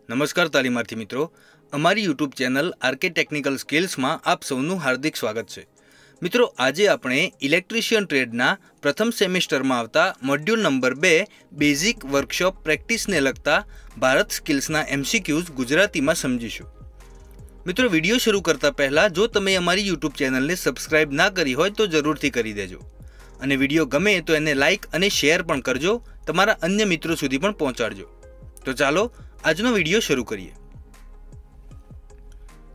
नमस्कार तालीमार्थी मित्रों, अमारी YouTube channel RK technical skills में आप सौનું हार्दिक स्वागत है। मित्रों, आजे आपणे इलेक्ट्रिशियन ट्रेडना प्रथम सेमिस्टर में आवता module number 2 basic workshop practice ने लगता भारत स्किल्सना एमसीक्यूज गुजराती में समझीशुं। मित्रों, विडियो शुरू करता पहला जो तमे अमारी यूट्यूब चैनल ने सब्सक्राइब ना करी होय तो जरूरथी करी देजो अने विडियो गमे तो एने लाइक अने शेर पण करजो, तमारा अन्य मित्रों सुधी पण पहोंचाडजो। तो चालो આજનો વિડિયો શરૂ કરીએ।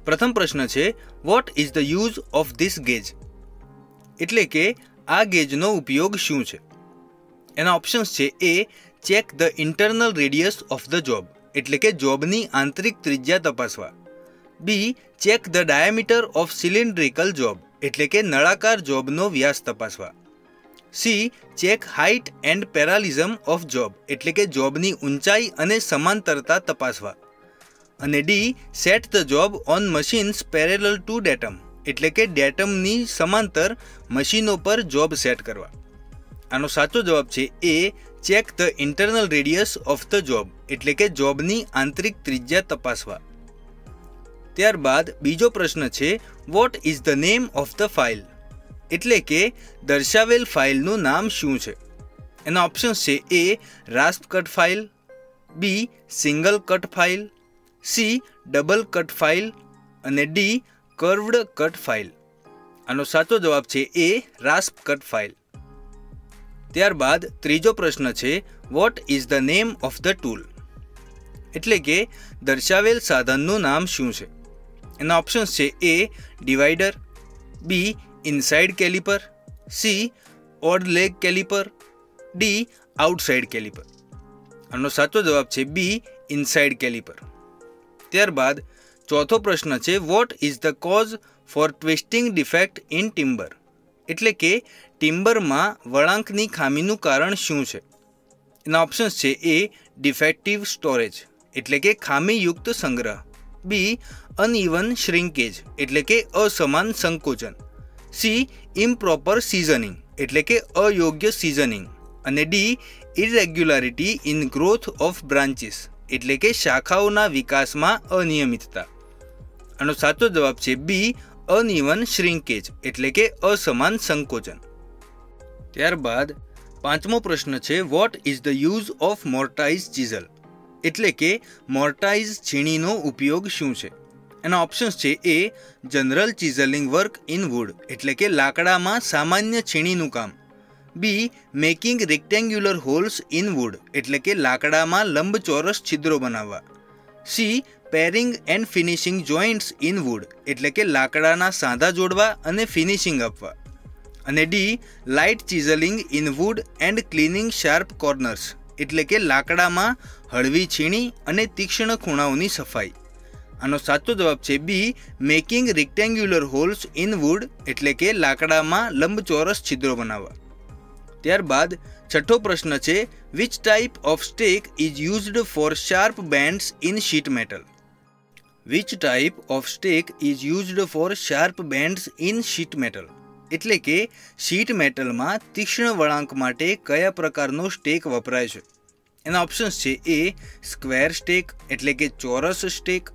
પ્રથમ પ્રશ્ન છે, what is the use of this gauge? એટલે કે આ ગેજનો ઉપયોગ શું છે? એના ઓપ્શન્સ છે A, check the internal radius of the job, એટલે કે જોબની આંતરિક ત્રિજ્યા તપાસવા। B, check the diameter of cylindrical job, એટલે કે નળાકાર જોબનો વ્યાસ તપાસવા। C, check height and parallelism of job, एटले के जॉबनी ऊंचाई अने समांतरता तपासवा। अने D, set the job on machines parallel to datum, एटले के डेटमनी समांतर मशीनों पर जॉब सेट करवा। आनो साचो जवाब छे A, check the internal radius of the job, एटले के जॉबनी आंतरिक त्रिज्या तपासवा। त्यारबाद बीजो प्रश्न छे, what is the name of the file? એટલે કે દર્શાવેલ ફાઇલનું નામ શું છે? એના ઓપ્શન્સ છે A, rasp cut file, B, single cut file, C, double cut file અને ડી, કર્વડ કટ ફાઇલ। આનો સાચો જવાબ છે એ, રાસ્પ કટ ફાઇલ। ત્યારબાદ ત્રીજો પ્રશ્ન છે, what is the name of the tool? એટલે કે દર્શાવેલ સાધનનું નામ શું છે? એના ઓપ્શન્સ છે A, divider, B, inside caliper, C, odd leg caliper, D, outside caliper. आनो साचो जवाब छे बी, इनसाइड कैलिपर। त्यारबाद चौथो प्रश्न छे, what is the cause for twisting defect in timber? एटले के टिम्बर में वळांकनी खामीनुं कारण शुं छे? एना ऑप्शन्स छे ए, डिफेक्टिव स्टोरेज, एटले के खामीयुक्त संग्रह, बी, अनइवन श्रिंकेज, एटले के असमान संकोचन, सी, इम्प्रॉपर सीजनिंग, एटले के अयोग्य सीजनिंग अने D, इरेग्युलरिटी in growth of branches, एटले के शाखाओना विकास में अनियमितता। आनो साचो जवाब छे बी, अनइवन श्रिंकेज, एटले के असमान संकोचन। त्यारबाद पांचमो प्रश्न छे, what is the use of mortise chisel? एटले के मोर्टाइज छीणीनो उपयोग शुं छे? एना ऑप्शन्स छे A, general chiselling work in wood, एटले के लाकडामां सामान्य छीणीनुं काम, B, making rectangular holes in wood, एटले के लाकडामां लंबचोरस छिद्रो बनाववा, C, paring and finishing joints in wood, एटले के लाकडाना सांधा जोड़वा अने फिनिशिंग आपवा, अने D, light chiselling in wood and cleaning sharp corners, एटले के लाकडामां हळवी छीणी अने तीक्ष्ण खूणाओनी सफाई। आनो साचो जवाब छे B, making rectangular holes in wood, एटले के लाकडामां लंबचोरस छिद्रो बनाववा। त्यारबाद छठो प्रश्न छे, which type of stake is used for sharp bends in sheet metal? Which type of stake is used for sharp bends in sheet metal? एटले के शीट मेटल में तीक्ष्ण वळांक माटे कया प्रकारनो स्टेक वपराय छे? एना ऑप्शन्स छे ए, स्क्वेर स्टेक, एटले के चौरस stake,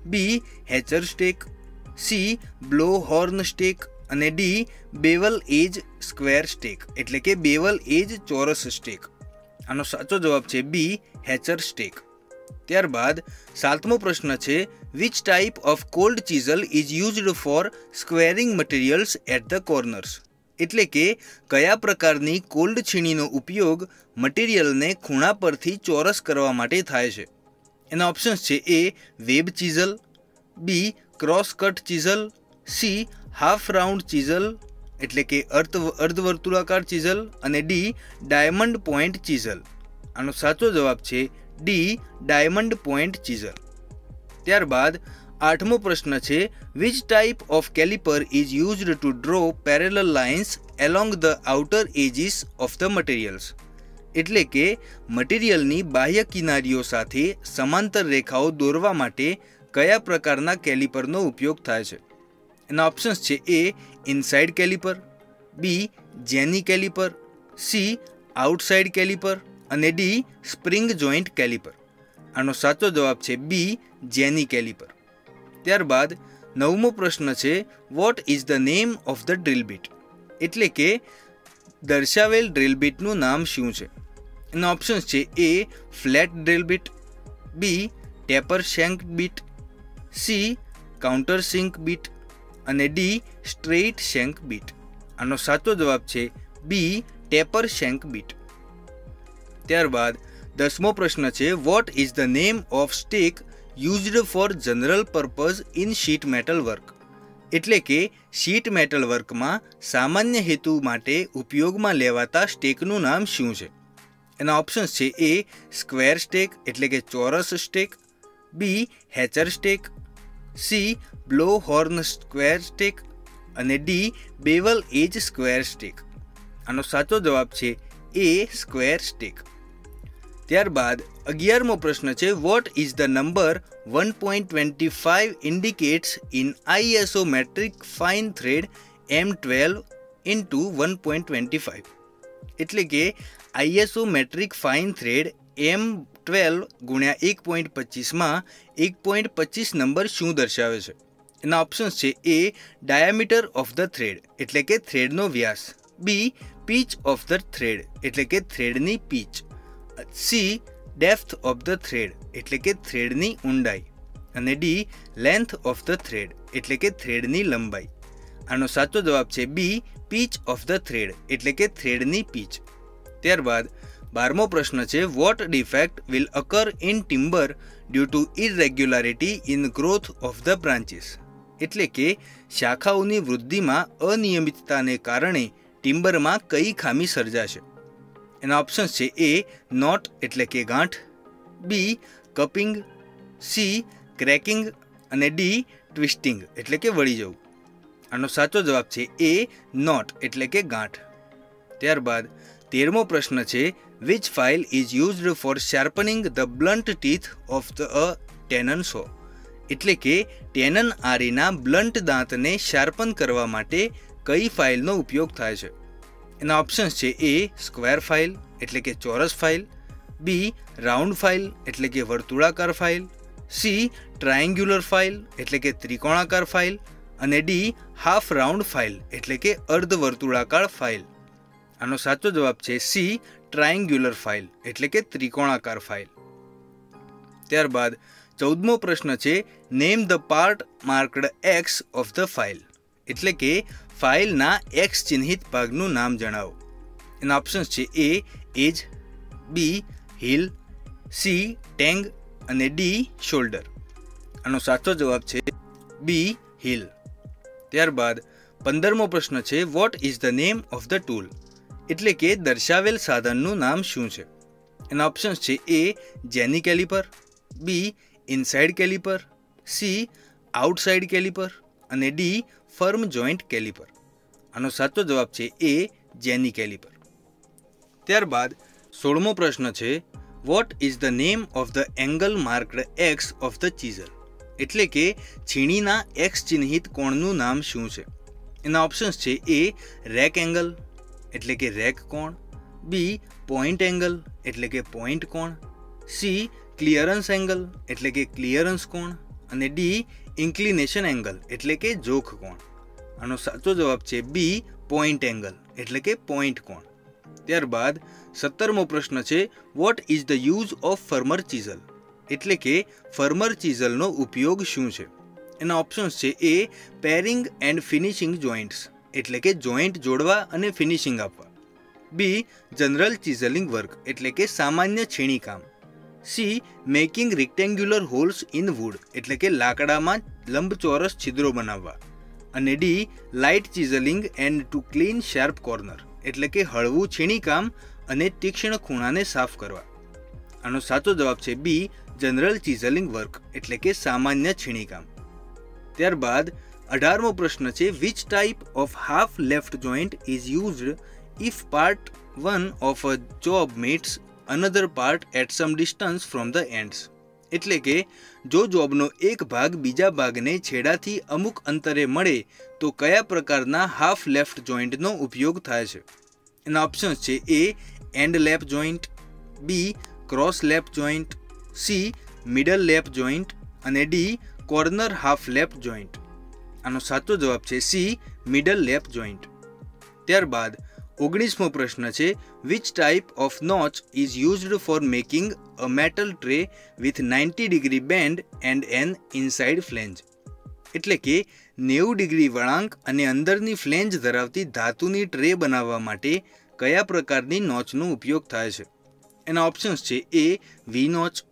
B, hatchet stake, C, blow horn stake अने D, bevel edge square stake, एटले के बेवल एज चौरस स्टेक। आनो साचो जवाब छे बी, हेचर स्टेक। त्यारबाद सातमो प्रश्न छे, which type of cold chisel is used for squaring materials at the corners? एटले के कया प्रकारनी कोल्ड छीणीनो उपयोग मटीरियलने खूणा परथी चौरस करवा माटे थाय छे? एना ऑप्शन्स छे A, web chisel, B, cross cut chisel, C, half round chisel, एटले के अर्धवर्तुलाकार चीजल अने डी, डायमंड पॉइंट चीजल। आनो साचो जवाब छे डी, डायमंड पॉइंट चीजल। त्यारबाद आठमो प्रश्न छे, which type of caliper is used to draw parallel lines along the outer edges of the materials? एटले के मटीरियलनी बाह्य किनारीओ साथे समांतर रेखाओ दोरवा माटे कया प्रकारना कैलिपरनो उपयोग थाय छे? एना ऑप्शन्स छे A, inside caliper, B, jenny caliper, C, outside caliper अने डी, स्प्रिंग जॉइंट कैलिपर। આનો સાચો જવાબ છે બી જેની કેલિપર। ત્યારબાદ 9મો પ્રશ્ન છે what is the name of the drill bit, એટલે કે દર્શાવેલ ડ્રીલ બીટનું નામ શું છે? એના ઓપ્શન્સ છે A flat drill bit, B taper shank bit, C countersink bit અને ડી સ્ટ્રેઇટ શેન્ક બીટ। આનો સાચો જવાબ છે બી ટેપર શેન્ક બીટ। ત્યારબાદ 10મો પ્રશ્ન છે what is the name of stick used for general purpose in sheet metal work, એટલે કે શીટ મેટલ વર્કમાં સામાન્ય હેતુ માટે ઉપયોગમાં લેવાતા સ્ટેકનું નામ શું છે? એના ઓપ્શન્સ છે એ સ્ક્વેર સ્ટેક એટલે કે ચોરસ stake, B hatchet stake, C blow horn square stake અને D bevel edge square stake. આનો સાચો જવાબ છે એ સ્ક્વેર સ્ટેક। ત્યારબાદ 11મો પ્રશ્ન છે what is the number 1.25 indicates in ISO metric fine thread M12 into 1.25, એટલે કે ISO metric fine thread M12 ગુણ્યા 1.25માં 1.25 નંબર શું દર્શાવે છે? એના ઓપ્શન્સ છે A diameter of the thread એટલે કે થ્રેડનો વ્યાસ, B pitch of the thread એટલે કે થ્રેડની pitch, C depth of the thread એટલે કે થ્રેડની ઊંડાઈ અને D length of the thread એટલે કે થ્રેડની લંબાઈ। આનો સાચો જવાબ છે B pitch of the thread એટલે કે થ્રેડની પીચ। ત્યારબાદ 12મો પ્રશ્ન છે what defect will occur in timber due to irregularity in growth of the branches, એટલે કે શાખાઓની વૃદ્ધિમાં અનિયમિતતાને કારણે ટિમ્બરમાં કઈ ખામી સર્જાશે? એના ઓપ્શન્સ છે એ નોટ એટલે કે ગાંઠ, બી કપિંગ, સી ક્રેકિંગ અને ડી ટ્વિસ્ટિંગ એટલે કે વળી જવું। આનો સાચો જવાબ છે એ નોટ એટલે કે ગાંઠ। ત્યારબાદ 13મો પ્રશ્ન છે which file is used for sharpening the blunt teeth of the tenon saw, એટલે કે ટેનન આરીના બ્લન્ટ દાંતને શાર્પન કરવા માટે કઈ ફાઇલનો ઉપયોગ થાય છે? એના ઓપ્શન્સ છે એ સ્ક્વેર ફાઇલ એટલે કે ચોરસ ફાઇલ, બી રાઉન્ડ ફાઇલ એટલે કે વર્તુળાકાર ફાઇલ, સી ટ્રાયેંગ્યુલર ફાઇલ એટલે કે ત્રિકોણાકાર ફાઇલ અને ડી હાફ રાઉન્ડ ફાઇલ એટલે કે અર્ધ વર્તુળાકાર ફાઇલ। આનો સાચો જવાબ છે સી ટ્રાયેંગ્યુલર ફાઇલ એટલે કે ત્રિકોણાકાર ફાઇલ। ત્યારબાદ 14મો પ્રશ્ન છે name the part marked x of the file, એટલે કે ફાઇલના એક્સ ચિહ્નિત ભાગનું નામ જણાવો। એના ઓપ્શન્સ છે એ એજ, બી હીલ, સી ટેંગ અને ડી શોલ્ડર। આનો સાચો જવાબ છે બી હીલ। ત્યારબાદ 15મો પ્રશ્ન છે what is the name of the tool, એટલે કે દર્શાવેલ સાધનનું નામ શું છે? એના ઓપ્શન્સ છે A jenny caliper, B inside caliper, C outside caliper અને ડી ફર્મ જોઈન્ટ કેલિપર। આનો સાચો જવાબ છે એ જેની કેલિપર। ત્યારબાદ 16મો પ્રશ્ન છે what is the name of the angle marked x of the chisel, એટલે કે છીણીના એક્સ ચિહ્નિત કોણનું નામ શું છે? એના ઓપ્શન્સ છે એ રેક એંગલ એટલે કે રેક કોણ, બી પોઈન્ટ એંગલ એટલે કે પોઈન્ટ કોણ, સી ક્લિયરન્સ એંગલ એટલે કે ક્લિયરન્સ કોણ અને ડી ઇન્ક્લિનેશન એંગલ એટલે કે જોખ કોણ। આનો સાચો જવાબ છે બી પોઈન્ટ એંગલ એટલે કે પોઈન્ટ કોણ। ત્યારબાદ 17મો પ્રશ્ન છે what is the use of firmer chisel, એટલે કે ફર્મર ચીઝલનો ઉપયોગ શું છે? એના ઓપ્શન્સ છે એ પેરિંગ એન્ડ ફિનિશિંગ જોઈન્ટ્સ એટલે કે જોઈન્ટ જોડવા અને ફિનિશિંગ આપવા, બી જનરલ ચીઝલિંગ વર્ક એટલે કે સામાન્ય છીણી કામ, C making rectangular holes in wood એટલે કે લાકડામાં લંબચોરસ છિદ્રો બનાવવા અને D light chiselling and to clean sharp corner એટલે કે હળવું છીણી કામ અને તીક્ષ્ણ ખૂણાને સાફ કરવા। આનો સાચો જવાબ છે બી જનરલ ચીઝલિંગ વર્ક એટલે કે સામાન્ય છીણી કામ। ત્યારબાદ 18મો પ્રશ્ન છે which type of half lap joint is used if part 1 of a job meets another part at some distance from the ends, એટલે કે જો જોબનો એક ભાગ બીજા ભાગને છેડાથી અમુક અંતરે મળે તો કયા પ્રકારના હાફ લેફ્ટ જોઈન્ટનો ઉપયોગ થાય છે? એના ઓપ્શન્સ છે A end lap joint, B cross lap joint, C middle lap joint અને D corner half lap joint. આનો સાચો જવાબ છે સી મિડલ લેપ જોઈન્ટ. ત્યારબાદ 19મો પ્રશ્ન છે which type of notch is used for making a metal tray with 90 degree bend and an inside flange. એટલે કે 90 ડિગ્રી વળાંક અને અંદરની ફ્લેન્જ ધરાવતી ધાતુની ટ્રે બનાવવા માટે કયા પ્રકારની નોચનો ઉપયોગ થાય છે? એના ઓપ્શન્સ છે એ વી નોચ,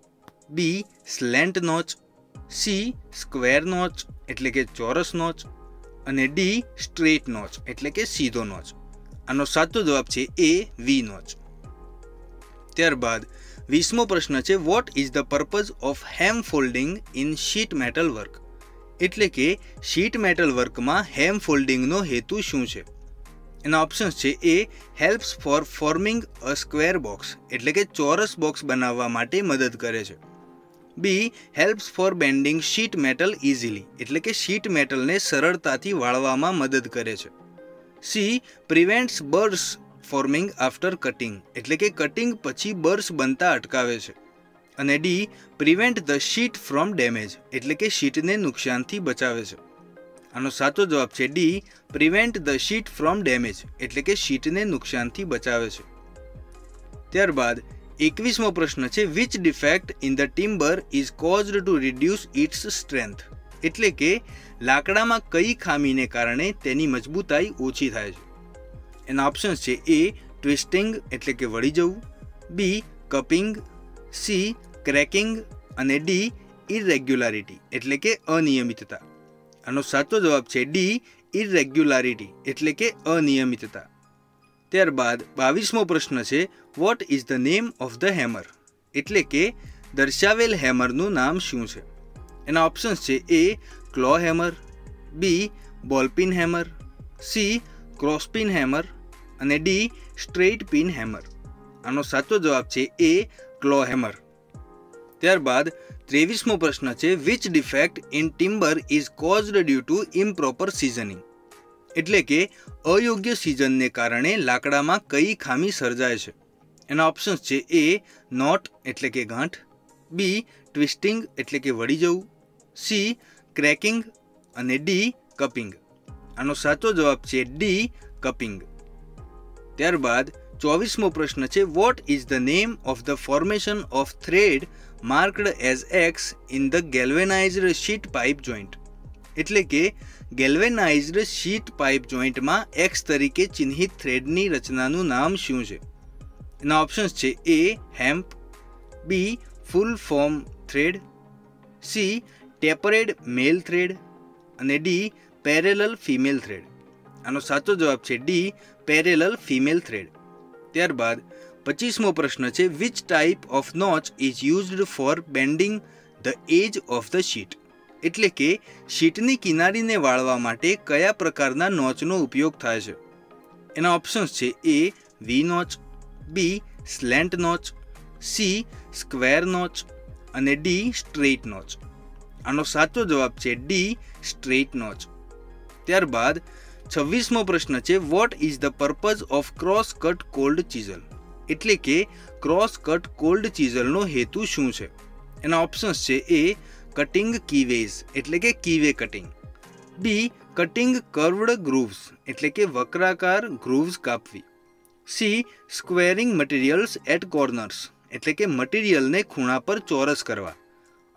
બી સ્લેન્ટ નોચ, સી સ્ક્વેર નોચ એટલે કે ચોરસ નોચ અને ડી સ્ટ્રેટ નોચ એટલે કે સીધો નોચ. આનો સાચો જવાબ છે એ વી નોચ. ત્યારબાદ 20મો પ્રશ્ન છે what is the purpose of heme folding in sheet metal work. એટલે કે શીટ મેટલ વર્કમાં હેમ ફોલ્ડિંગનો હેતુ શું છે? એના ઓપ્શન્સ છે A helps for forming a square box એટલે કે ચોરસ બોક્સ બનાવવા માટે મદદ કરે છે. B helps for bending sheet metal easily એટલે કે શીટ મેટલને સરળતાથી વાળવામાં મદદ કરે છે. C prevents burrs forming after cutting એટલે કે કટિંગ પછી બર્સ બનતા અટકાવે છે. અને D prevent the sheet from damage એટલે કે શીટને નુકસાનથી બચાવે છે. આનો સાચો જવાબ છે D prevent the sheet from damage એટલે કે શીટને નુકસાનથી બચાવે છે. ત્યારબાદ 21મો પ્રશ્ન છે which defect in the timber is caused to reduce its strength. એટલે કે લાકડામાં કઈ ખામીને કારણે તેની મજબૂતાઈ ઓછી થાય છે? એના ઓપ્શન્સ છે એ ટ્વિસ્ટિંગ એટલે કે વળી જવું, બી કપિંગ, સી ક્રેકિંગ અને ડી ઇરેગ્યુલારિટી એટલે કે અનિયમિતતા. આનો સાચો જવાબ છે ડી ઇરેગ્યુલારિટી એટલે કે અનિયમિતતા. ત્યારબાદ 22મો પ્રશ્ન છે what is the name of the hammer. એટલે કે દર્શાવેલ હેમરનું નામ શું છે? એના ઓપ્શન્સ છે A claw hammer, B બોલપિન hammer, C ક્રોસપિન hammer અને ડી સ્ટ્રેઇટ પિન હેમર. આનો સાચો જવાબ છે એ ક્લો હેમર. ત્યારબાદ 23મો પ્રશ્ન છે which defect in timber is caused due to improper seasoning. એટલે કે અયોગ્ય સિઝનને કારણે લાકડામાં કઈ ખામી સર્જાય છે? એના ઓપ્શન્સ છે એ નોટ એટલે કે ગાંઠ, બી ટ્વિસ્ટિંગ એટલે કે વળી જવું, સી ક્રેકિંગ અને ડી કપિંગ. આનો સાચો જવાબ છે ડી કપિંગ. ત્યારબાદ 24મો પ્રશ્ન છે what is the name of the formation of thread marked as X in the galvanized sheet pipe joint. એટલે કે ગેલ્વેનાઇઝડ શીટ પાઇપ જોઈન્ટમાં એક્સ તરીકે ચિહ્નિત થ્રેડની રચનાનું નામ શું છે? એના ઓપ્શન્સ છે એ હેમ્પ, બી ફૂલ ફોર્મ થ્રેડ, સી ટેપરેડ મેલ થ્રેડ અને ડી પેરેલલ ફિમેલ થ્રેડ. આનો સાચો જવાબ છે ડી પેરેલલ ફિમેલ થ્રેડ. ત્યારબાદ 25મો પ્રશ્ન છે which type of notch is used for bending the edge of the sheet. એટલે કે શીટની કિનારીને વાળવા માટે કયા પ્રકારના નોચનો ઉપયોગ થાય છે? એના ઓપ્શન્સ છે એ વી નોચ, બી સ્લેન્ટ નોચ, સી સ્ક્વેર નોચ અને ડી સ્ટ્રેઇટ નોચ. આનો સાચો જવાબ છે ડી સ્ટ્રેઇટ નોચ. ત્યારબાદ 26મો પ્રશ્ન છે what is the purpose of cross cut cold chisel. એટલે કે ક્રોસ કટ કોલ્ડ ચીઝલનો હેતુ શું છે? એના ઓપ્શન્સ છે એ કટિંગ કીવેઝ એટલે કે keyway cutting, B cutting curved grooves એટલે કે વક્રાકાર ગ્રુવ્સ કાપવી, C squaring materials at corners એટલે કે મટીરિયલને ખૂણા પર ચોરસ કરવા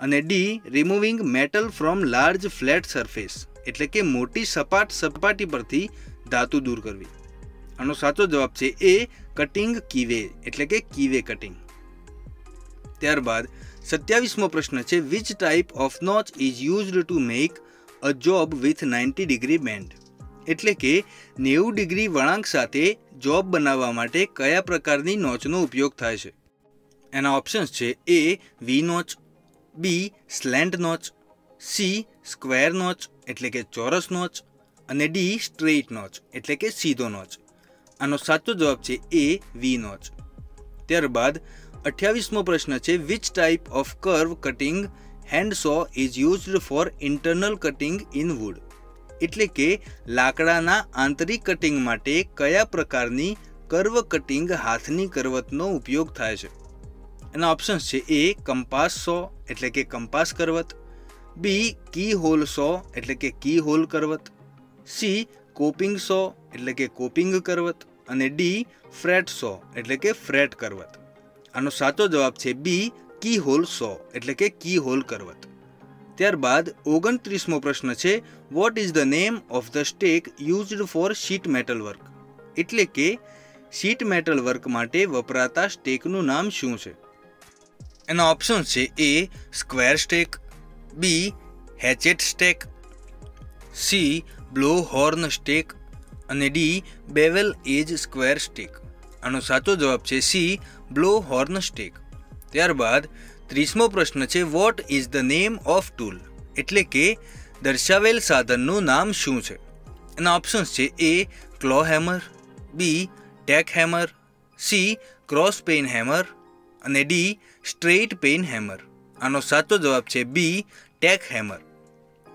અને D removing metal from large flat surface એટલે કે મોટી સપાટી પરથી ધાતુ દૂર કરવી. આનો સાચો જવાબ છે એ કટિંગ કીવે એટલે કે કીવે કટિંગ. ત્યારબાદ 27મો પ્રશ્ન છે which type of notch is used to make a job with 90 degree band. એટલે કે 90 ડિગ્રી વળાંક સાથે જોબ બનાવવા માટે કયા પ્રકારની નોચનો ઉપયોગ થાય છે? એના ઓપ્શન્સ છે એ વી નોચ, બી સ્લેન્ટ નોચ, સી સ્ક્વેર નોચ એટલે કે ચોરસ નોચ અને ડી સ્ટ્રેઇટ નોચ એટલે કે સીધો નોચ. આનો સાચો જવાબ છે એ વી નોચ. ત્યારબાદ 28મો પ્રશ્ન છે which type of curve cutting hand saw is used for internal cutting in wood. એટલે કે લાકડાના આંતરિક કટિંગ માટે કયા પ્રકારની કર્વ કટિંગ હાથની કરવતનો ઉપયોગ થાય છે? એના ઓપ્શન્સ છે એ કંપાસ સો એટલે કે કંપાસ કરવત, બી કી હોલ સો એટલે કે કી હોલ કરવત, સી કોપિંગ સો એટલે કે કોપિંગ કરવત અને ડી ફ્રેટ સો એટલે કે ફ્રેટ કરવત. આનો સાચો જવાબ છે બી કી હોલ સો એટલે કે કી હોલ કરવત. ત્યારબાદ 29મો પ્રશ્ન છે what is the name of the stack used four sheet metal work, એટલે કે શીટ મેટલ વર્ક માટે વપરાતા સ્ટેકનું નામ શું છે? એના ઓપ્શન છે A square stake, B hatchet stake, C blow horn stake અને D bevel edge square stake. આનો સાચો જવાબ છે સી બ્લો હોર્ન સ્ટેક. ત્યારબાદ 30મો પ્રશ્ન છે what is the name of tool, એટલે કે દર્શાવેલ સાધનનું નામ શું છે? એના ઓપ્શન્સ છે A claw hammer, B tack hammer, C cross peen hammer અને ડી સ્ટ્રેઇટ પેઇન હેમર. આનો સાચો જવાબ છે બી ટેક હેમર.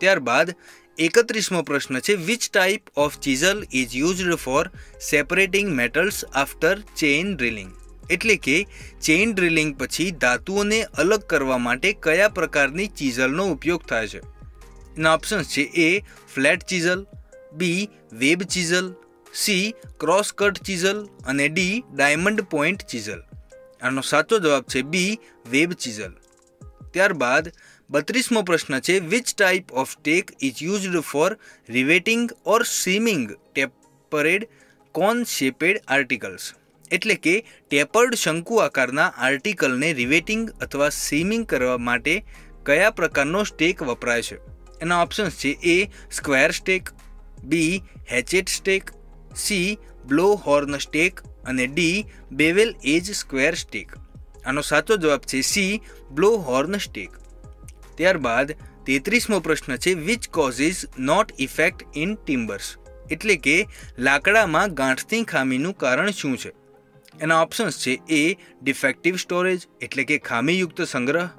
ત્યારબાદ 31મો પ્રશ્ન છે which type of chisel is used four સેપરેટિંગ metals after chain drilling, એટલે કે ચેઇન ડ્રિલિંગ પછી ધાતુઓને અલગ કરવા માટે કયા પ્રકારની ચીઝલનો ઉપયોગ થાય છે? એના ઓપ્શન્સ છે A flat chisel, B web chisel, C cross cut chisel અને ડી ડાયમંડ પોઇન્ટ ચીઝલ. આનો સાચો જવાબ છે બી વેબ ચીઝલ. ત્યારબાદ 32મો પ્રશ્ન છે which type of stake is used for riveting or seaming tapered cone shaped articles, એટલે કે ટેપર્ડ શંકુ આકારના આર્ટિકલને રિવેટિંગ અથવા સીમિંગ કરવા માટે કયા પ્રકારનો સ્ટેક વપરાય છે? એના ઓપ્શન્સ છે A square stake, B hatchet stake, C blow horn stake અને D bevel edge square stake. આનો સાચો જવાબ છે સી બ્લો હોર્ન સ્ટેક. ત્યારબાદ 33મો પ્રશ્ન છે which causes knot effect in timbers, એટલે કે લાકડામાં ગાંઠની ખામીનું કારણ શું છે? એના ઓપ્શન્સ છે એ ડિફેક્ટિવ સ્ટોરેજ એટલે કે ખામીયુક્ત સંગ્રહ,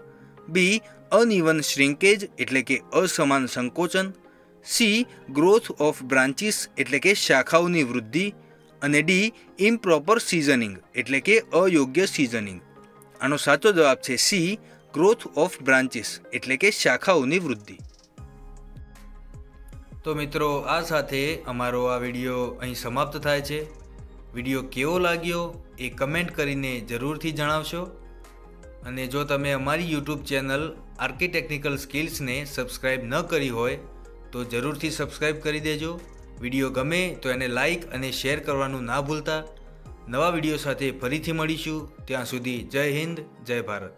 બી અનઇવન શ્રિંકેજ એટલે કે અસમાન સંકોચન, સી ગ્રોથ ઓફ બ્રાન્ચીસ એટલે કે શાખાઓની વૃદ્ધિ અને ડી ઇમ્પ્રોપર સિઝનિંગ એટલે કે અયોગ્ય સિઝનિંગ. આનો સાચો જવાબ છે સી ગ્રોથ ઓફ બ્રાન્ચીસ એટલે કે શાખાઓની વૃદ્ધિ. તો મિત્રો આ સાથે અમારો આ વિડીયો અહીં સમાપ્ત થાય છે. વિડીયો કેવો લાગ્યો એ કમેન્ટ કરીને જરૂરથી જણાવશો અને જો તમે અમારી યુટ્યુબ ચેનલ આર્કિટેક્નિકલ સ્કિલ્સને સબસ્ક્રાઈબ ન કરી હોય તો જરૂરથી સબસ્ક્રાઈબ કરી દેજો. વિડીયો ગમે તો એને લાઈક અને શેર કરવાનું ના ભૂલતા. નવા વિડીયો સાથે ફરીથી મળીશું. ત્યાં સુધી જય હિન્દ, જય ભારત.